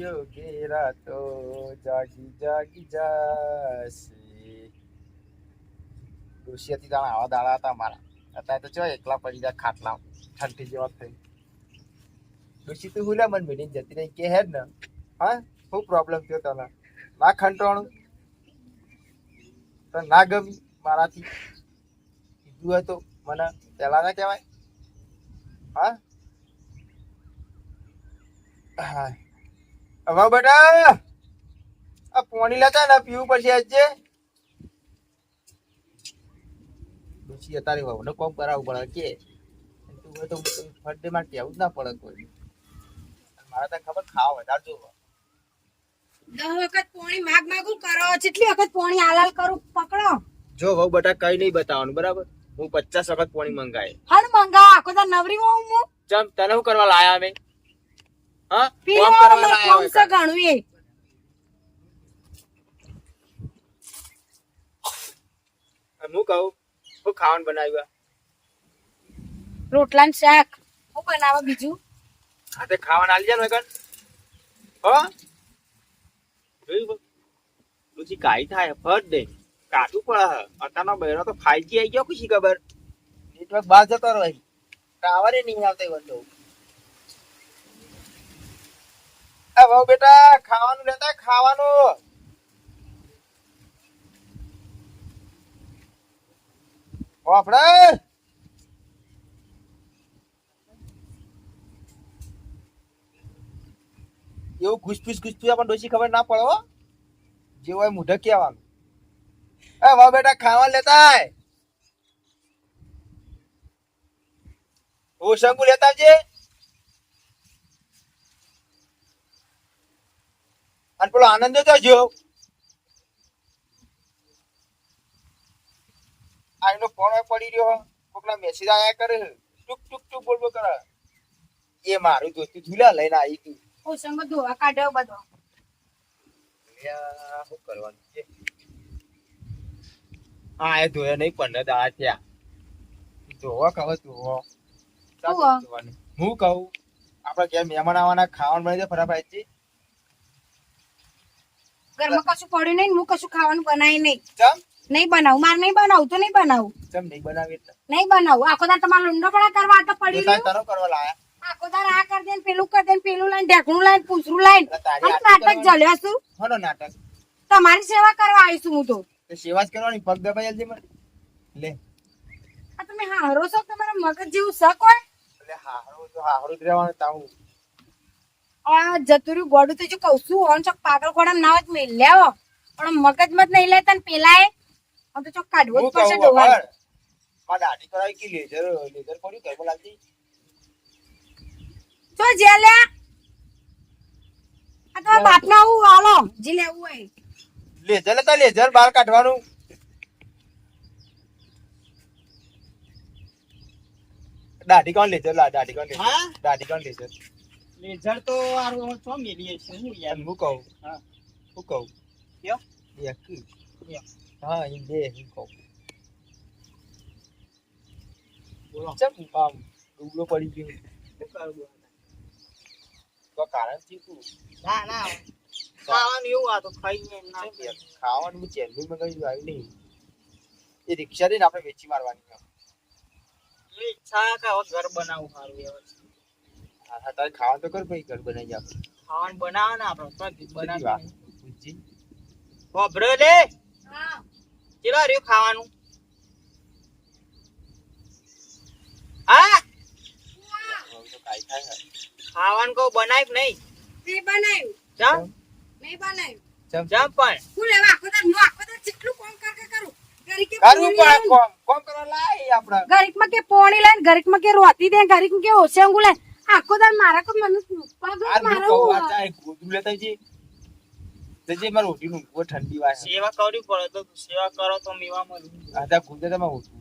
યોગી રાતો જાગી જાગી જાશે. ડોશિયાથી જાણે આવા દાડા હતા મારા. અત્યારે તો ચો એકલા પડી જાય ખાટલા ઠંડી જેવા થઈ. ડોશી તું હુલા મન મેળીને જતી રહી કે હેડ ને. હા શું પ્રોબ્લેમ થયો તને? ના ખંટોણું તો ના ગમી મારાથી કીધું હોય તો મને પેલા ના કહેવાય. હા હા હવે બેટા આ પાણી લેતા ને પીવું પડશે આજે. ડોશી અત્યારે વહુને કોમ કરાવવું પડે કે તું હોય તો ફરડે માં કેવું જ ના પડે કોઈ. મારે તો ખબર ખાવા વધારે જોવો. 10 વખત પોણી માગું કરો, કેટલી વખત પોણી હાલાલ કરું પકડો. જો વહુ બેટા કઈ નહીં બતાવવાનું બરાબર. હું 50 વખત પાણી મંગાય. હણ મંગાવ આખો તો નવરી હોઉં હું. ચમ તને શું કરવા લાયા અમે? હા કોમ પીવો કરવા મને લાયા કોમ સે ઘણું એ. હું કહું શું ખાવાનું બનાવ્યું? રોટલા ને શાક. હું બનાવા બીજું? હા તે ખાવાનું આલી જાય ને કણ. હો જોયું રુચિ કાઈ થાય ફટ દે કાટું પડે. અત્યારનો બહેરો તો 5G આવી ગયો ખુશી ખબર. નેટવર્ક બહાર જતો રહે ટાવર નહીં આવતા વંડો. એ વહુ બેટા ખાવાનું લેતા ખાવાનું. આપણે એવું ઘૂસપીસ આપણને ડોશી ખબર ના પડે હો. જે હોય મુઢે કહેવાનું. એ વાહ બેટા ખાવા લેતા ઓ શંકુ લેતા આવજે. અને પેલો આનંદ તો જો આનો ફોન પડી રહ્યો. કોકના મેસેજ આયા કરે ટુક ટુક ટુક બોલ બોલ કરે. એ મારું દોસ્તી ઝૂલા લઈને આવી તું. ઓ સંગ ધોવા કાઢ્યો બધો. શું કરવાનું છે? હા એ ધોયા નહીં 15 દાડા થયા. ધોવા કહો ધોવો. હું કહું આપડે ઘેર મહેમાન આવવાના ખાવાનું બની જાય ફટાફટ. ઘરમાં કશું પડ્યું નહીં, હું કશું ખાવાનું બનાવી નહીં. ચમ નહીં બનાવું, મારે નહીં બનાવું તો નહીં બનાવું. ચમ નહીં બનાવી એટલે નહીં બનાવું. આખો દાર તમારે લુંડો પણ કરવા તો પડી રહ્યું. તને કરવા લાયા. આખો દાર આ કરી દે પેલું કરી દે પેલું લઈને ઢેકણું લઈને પૂછરું લઈને નાટક જલ્યો છું. હનો નાટક તમારી સેવા કરવા આવીશું હું તો. સેવા જ કરવાની. પગ દબાઈ જલ્દી મને લે. આ તમે હારો છો, તમારા મગજ જેવું શક હોય. એટલે હારું તો હારું જ રહેવાનું તાવું. આ જતુર્યું ગોડું તો જો કઉ છું ઓન ચોક પાગલ ખોડા ના હોય મેલ લેવો પણ મગજમાં જ નહીં લેતા ને પેલા આમ તો ચોક કાઢવો જ પડશે ડોહાને. માં દાઢી કરાવી કે લેઝર પડ્યું કેમ લાગતી તો જે લે આ તમારા બાપના આવું હાલો જે લેવું હોય. લેઝર લેતા લેઝર બહાર કાઢવાનું. દાઢી કોણ લેઝર લા દાઢી કોણ લેઝર દાઢી કોણ લેઝર લેઝર તો આરો છો મેલીએ છે હું યાર. હું કહું હા હું કહું કયો એક હા ઈ દે હું કહું. બોલો ચમ આમ ડૂબલો પડી ગયો શું કરું? તો કારણ છે તું ના ના ખાવાનું એવું આ તો ખાઈને ના ખાવાનું ચેનલું મંગાવ્યું આવ્યું નહીં. એ રિક્ષા લઈને આપણે વેચી મારવાની. ઈચ્છા કે હવે ઘર બનાવું સારું વ્યવસ્થિત. હા તારે ખાવાનું તો કર ભાઈ ઘર બનાવી આપણે. ખાવાનું બનાવે ને આપણે તો બનાવી બુજી ખબરો લે હા કેવા રહ્યું ખાવાનું? હા તો કાઈ થાય ખાવાનું કહું બનાવ્યું નહીં. નહીં બનાવ્યું. ચમ નહીં બનાવ્યું. ચમ ચમ પણ હું લેવા આખો દાર હું આખો દાર જેટલું કામ કરું ગરીકે કરવું પડે કોમ કરવા લાય આપડા. ગરીકમાં કે પોણી લઈને ગરીકમાં કે રોટી દે ગરીકમાં કે ઓસેંગુ લઈને આખો દાર મારા કો મને પગ આ મારો કહું આ ચાય ગોદરું લેતા જઈએ. જજે માર રોટીનું ઓ ઠંડી વાય. સેવા કરવી પડે તો સેવા કરો તો મેવા મળે. આધા ગુજરાતમાં ઓછું.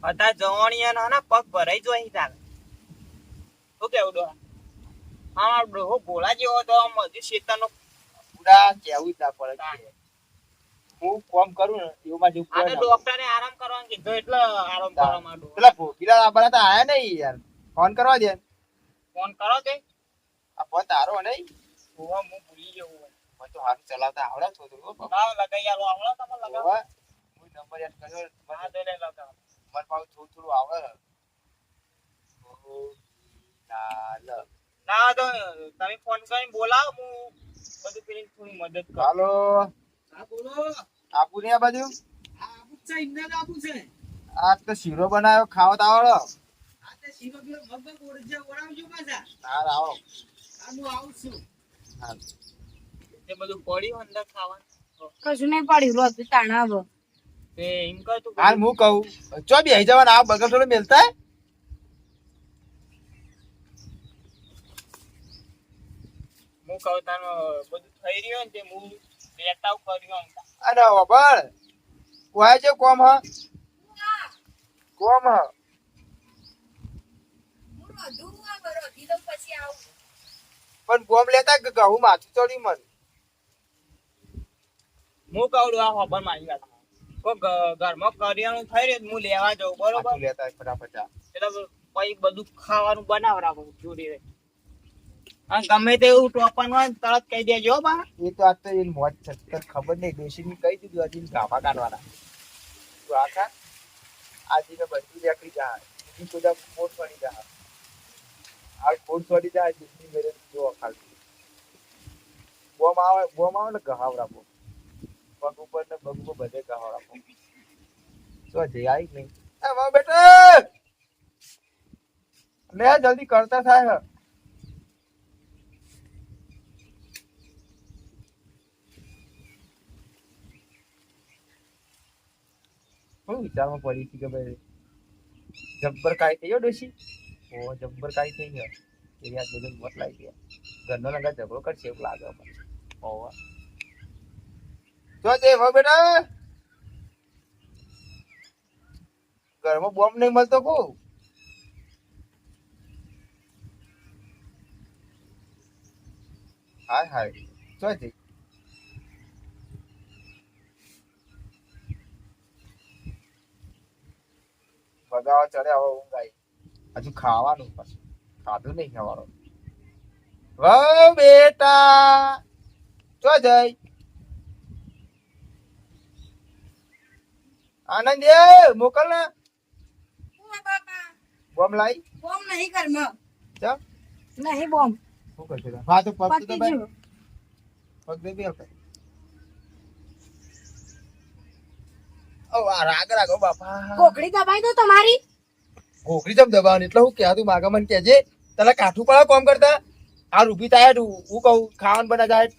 બધા જવાણિયા ના પગ ભરાઈ જોઈ ચાલે. શું કેવું ડો? હા ડોહો ગોળા જેવો તો આમ હજુ શેતાનો પૂરા કેવું જ ના પડે. હું કોમ કરું ને એવું માં જેવું આને ડોક્ટરે આરામ કરવાનું કીધું એટલે આરામ કરવા માંડો. પેલા ભોગીલા આપણા તો આયા નહીં યાર. ફોન કરવા દે. ફોન કરો તે આ ફોન તારો નહીં? ઓવા હું ભૂલી ગયો હું. મને તો હારું ચલાવતા આવડે થોડું હો બાપા. લાવ લગાઈ આલો આવડો તમને લગાવ. હોવે. હું નંબર યાદ કર્યો. હા તો લે લગાવ. મને પાછું થોડું થોડું આવડે. ઓ લાલ. ના તો તમે ફોન કરીને બોલાવો હું બધું પેલી થોડી મદદ કરું. હાલો. હા બોલો. આપુ ને આ બાજુ. હા આબુ છે ઇન્ના આબુ છે. આ તો શીરો બનાવ્યો ખાવા તો આવડો. આ તે શીરો પેલો મગબ ઓરજે ઓરાવજો પાછા. હાર આવો. આ હું આવું છું. હાર. તે બધું પડ્યું અંદર ખાવાનું. કશું નહીં પડ્યું રોજ તાણા હવે તે એમ કર તું હાલ હું કહું ચો બેહી જવાના આ બગલ થોડો મેલતા હે? હું કહું તાનો બધું થઈ રહ્યું ને તે હું લેતાવ કર્યું આમ. અને બાબા કોય છે કોમ હ કોમ હ પણ કોમ લેતા કે ઘઉં માથું ચડ્યું મન હું કહું આ ખબર મારી વાત કો ઘરમાં કરિયાણું થઈ રહ્યું હું લેવા જાઉં બરોબર માથું લેતા હોય ફટાફટ જા. એટલે પછી બધું ખાવાનું બનાવરાવું જોડી રહે અને ગમે તે એવું ટોપન હોય ને તરત કહી દેજો હો બા. એ તો આજ તો એની મોજ છે તને ખબર નહીં ડોશીને કહી દીધું હજી ગાભા કાઢવાના તું આખા આજીને બધું લેકડી જા બીજી બધા કોટ પડી જા આ કોટ પડી જા જીતની મેરે જો ખાલી બોમ આવે ને ગહાવ રાખો પગ ઉપર ને પગ ઉપર બધે ગહાવ રાખો તો જઈ આવી નહીં એ મારો બેટા લે જલ્દી કરતા થાય હું વિચારમાં પડી હતી કે ભાઈ જબ્બર કાઈ થઈ ગયો ડોશી ઓ જબ્બર કાઈ થઈ ગયો એ યાદ બધું મત લાગી ગયા ઘરનો લગા ઝઘડો કરશે એવું લાગે મને ઓવા જો તે હો બેટા ઘરમાં બોમ્બ નહીં મળતો કો હાય હાય જો તે બગાવા ચડે હવે ઊંઘ આવી હજુ ખાવાનું પાછું ખાધું નહીં ખાવાનું વાહ બેટા ચો જઈ આનંદ એ મોકલ ને બોમ લાઈ બોમ્બ નહીં ઘરમાં ચા નહીં બોમ્બ શું કરશે હા તો પગ તો પતી ભાઈ ગયું. પગ દે બે ઓ આ રાગ રાગ ઓ બાપા કોકડી દબાઈ દો તમારી ઘોઘરી જમ દબાવવાની એટલે હું કે તું માગા મને કહેજે તને કાઠું પડે કોમ કરતા આ રૂપી થાય તું હું કહું ખાવાનું બના જાય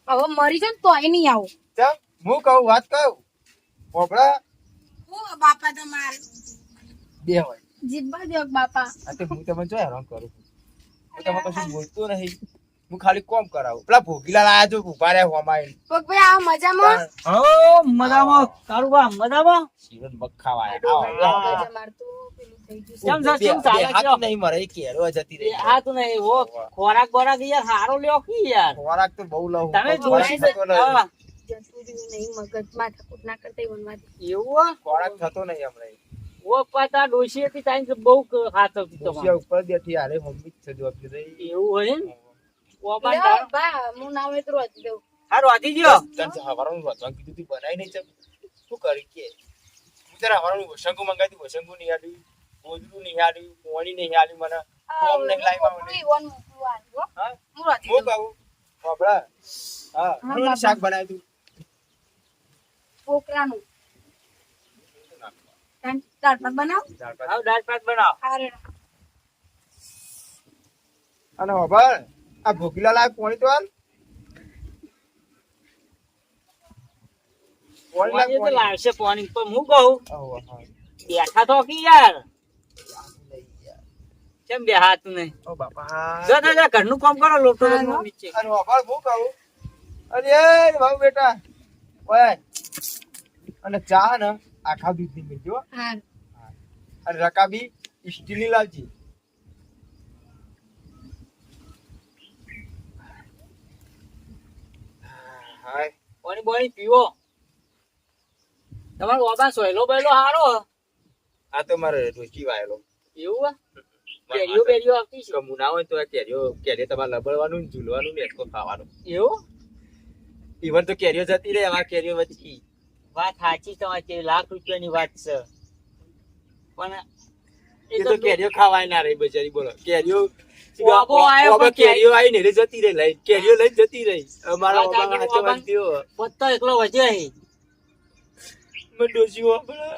હવે મરી જાય ને તોય નહીં આવું ચમ હું કહું વાત કહું પોપડા ઓ બાપા તમાર બે હોય જીબ્બા દો બાપા આ તે હું તમને જો હેરાન કરું હું તમે કશું બોલતો નહીં હું ખાલી કોમ કરાવું પેલા ભોગીલા લાયા જો ઉભા રહ્યા હોમાય પગભાઈ આ મજામાં હો મજામાં તારું બા મજામાં શિવન મગ ખાવા આયા મજા મારતું પેલું થઈ ગયું કેમ છે કેમ ચાલે હાથ છે નહીં મરે કેરો જતી રહી હા તું નહીં ઓ ખોરાક બોરાક યાર હારો લ્યો કી યાર ખોરાક તો બહુ લઉં તમે દોશી હા જતું રહ્યું નહીં મગજ માથાકૂટ ના કરતા વનવા દે એવું ખોરાક થતો નહીં હમણાં ઓ પાતા ડોશી હતી તાઈ બહુ હાથ હતી ડોશિયા તમારે ઉપર બેઠી હારે મમ્મી જ છે જો આપી રહી એવું હોય ને ઓ લ્યો, બાંધા બા હું ના હોય તો રોતી દઉં હારો આજી ગયો તને હવારનું વાંચવાનું કીધું તું બનાવી નહીં છે શું કરી કે હું તારા હવારનું વસંગુ મંગાવી વસંગુ નહીં આલ્યું ગોદરું નહીં આલ્યું પોણી નહીં આલ્યું મને કોમ નહીં લાવ્યા મને ઈવન મોકલું આલ્યું, હો. હા હું રોતી હું દઉં. કહું બાપડા હા બાપા. શું શાક બનાવ્યું તું પોકરાનું દાળ ભાત બનાવ દાળ ભાત. હાવ દાળ ભાત બનાવ હારે અને બાબા આ ભોગીલા લાયક પોણી તો હાલ પોણી લાયક પાણી તો પોણી. લાવશે પાણી પણ હું કહું આવો, હા. બેઠા તો કી યાર નહીં યાર. કેમ બેહા તું નહીં ઓ બાપા જો દાદા ઘરનું કામ કરો લોટો હા, રખનો હા. નીચે અને બાપા હું કહું અરે ભાવ બેટા ઓય અને ચા ને આખા દૂધની મેળજો હાર અને રકાબી સ્ટીલની લાવજી હાય પાણી પાણી પીવો તમારો બાબા સોયલો બેલો હારો આ તો મારે રુચિ વાયેલો એવું આ? કેરીઓ બેરીઓ આવતી છે કમુ ના હોય તો આ કેરીઓ તમારે લબડવાનું ને ઝૂલવાનું ને એટલો ખાવાનું એવું? ઈવન તો કેરીઓ જતી રહે આ કેરીઓ વધી વાત સાચી તમારી, લાખ રૂપિયાની વાત છે. પણ એ તો કેરીઓ ખાવાય ના રહી બચારી બોલો કેરીઓ ઓબો આયો પણ કેરીઓ આવી ને એટલે જતી રહી લઈ કેરીઓ લઈને જતી રહી અમારા વાત આગળ હાચો ઓબાન. થયો પત્તો એકલો વધ્યો અહીં. મને ડોસી વાપરા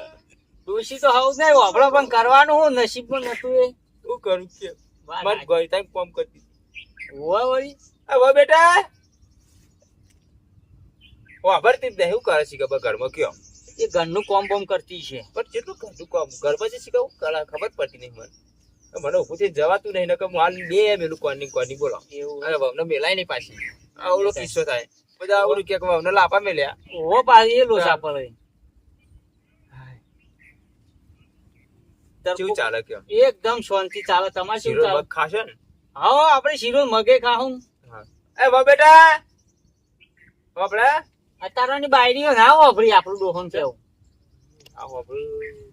ડોશી તો હાવ નહીં વાપરો, પણ કરવાનું હું નસીબ પણ નતું એ. શું કરું કે વાત મત ગઈ ટાઈમ કોમ કરતી હોય વળી. હવે બેટા વાપરતી જ નહીં શું કરે છે ખબર ઘરમાં કયો એ ઘરનું કોમ બોમ કરતી છે. પણ જેટલું ઘરનું કામ ઘરમાં જે શીખવું ખબર પડતી નહીં મને ઉભું થઈને જવાતું નહીં નકર હું હાલ બે મેલું કોની બોલો એવું અરે વહુને મેલાય નહીં પાછી આવડો કિસ્સો થાય બધા આવડું કે વહુને લાપા મેલ્યા ઓહો પાછી એ લોસા પડે. કેવું ચાલે કયો એકદમ શાંતિ ચાલે. તમારે શું શીરો ચાલે? મગ ખાશો ને હા આપણે શીરો મગે ખાવું. એ વાહ બેટા વાપરે અત્યારની બાયરીઓ ના વાપરી આપણું ડોહન કેવું. આ વાપરું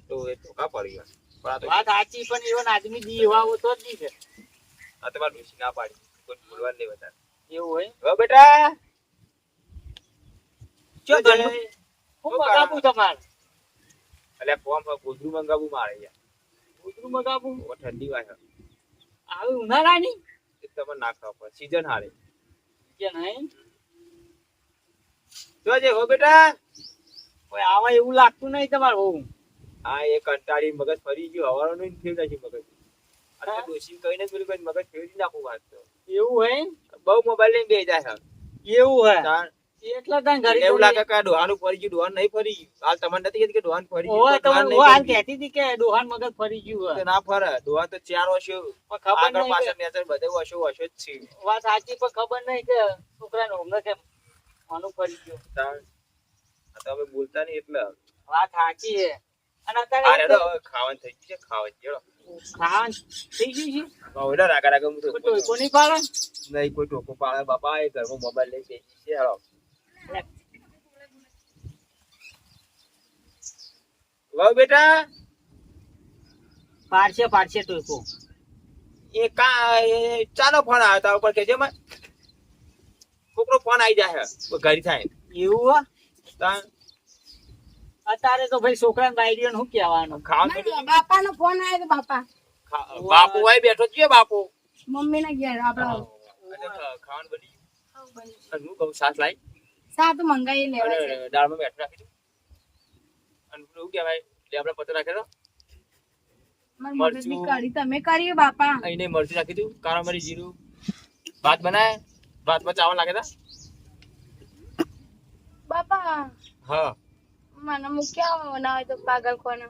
તો એ ટોકા પડી ગયા પણ આ તો વાત સાચી, પણ એવો આદમી દીવાઓ તો જ નહીં છે. આ તમારે ડોસી ના પાડી કોઈ બોલવા નહીં વધારે એવું હોય. વાહ બેટા ચો ઘરનું હું મગાવું તમારે? એટલે કોમ ગોદરું મંગાવું મારે યાર કૂતરું મગાવું બહુ ઠંડી વાય આવી ઉનાળાની એ તમે ના ખાવ પણ સીઝન હારે કે નહીં. જોજે હો બેટા કોઈ આવા એવું લાગતું નહીં તમારે બહુ. આ એ કંટાળી મગજ ફરી ગયું હવાનો નહીં ફેર નાખી મગજ અત્યારે ડોસી કહીને જ પેલું મગજ ફેરવી નાખું વાત તો એવું હોય બહુ મોબાઈલ લઈને બેસી જાય છે એવું હોય તાણ એટલે તને ઘરે એવું લાગે કે આ ડોહાનું ફરી ગયું ડોહાન નહીં ફરી ગયું હાલ તમને નથી કહેતી કે ડોહાન ફરી ગયું ઓય ડોહાન તમે નહીં હાલ ફરી ગયું. કહેતી હતી કે ડોહાન મગજ ફરી ગયું તો હોય. ના ફરે ડોહાન તો 4 વર્ષો પણ ખબર આગળ નહીં પાછળ કે નેચર બધે વર્ષો જ છે વાત સાચી, પણ ખબર નહીં કે છોકરાને હમણાં કે આનું ફરી ગયું. તાણ આ તમે બોલતા નહીં એટલે વાત સાચી છે. અને આ અત્યારે રેડો હવે ખાવાનું થઈ ગયું છે ખાવા જેડો ખાવાનું થઈ ગયું છે. હવે રાગા રાગા હું તો કોઈ ટોયકો નહીં પાડે? નહીં કોઈ ટોકો પાડે બાપા એ ઘરમાં મોબાઈલ લઈને બેસી છે હાલો વાહ બેટા પાડશે ટોયકો. એ ચાલો ફોન આવ્યો તારા ઉપર કેજે માં કોકનો ફોન આવી જાય છે ઘરે થાય એવું હોય? તાણ અત્યારે તો ભાઈ છોકરાને બાયડીઓને શું કહેવાનું? ખાવાનું બાપાનો ફોન આવ્યો તો બાપા બાપુ આઈ બેઠો છે બાપુ મમ્મી ના ઘેર આપડા ખાવાનું બની ગયું હું કહું સાસ લાઈ સા તો મંગાઈ લેવા છે. અને દાળમાં બેઠું રાખી દઉં અને પેલું શું કહેવાય લેબડા પત્ર રાખી દો મારી મગજની કઢી તમે કરી બાપા. અહીં મરચું રાખી દઉં કાળા મરી જીરું ભાત બનાય ભાતમાં ચાવલ નાખે તા બાપા હા મને મૂક્યા બનાવે તો પાગલ કોને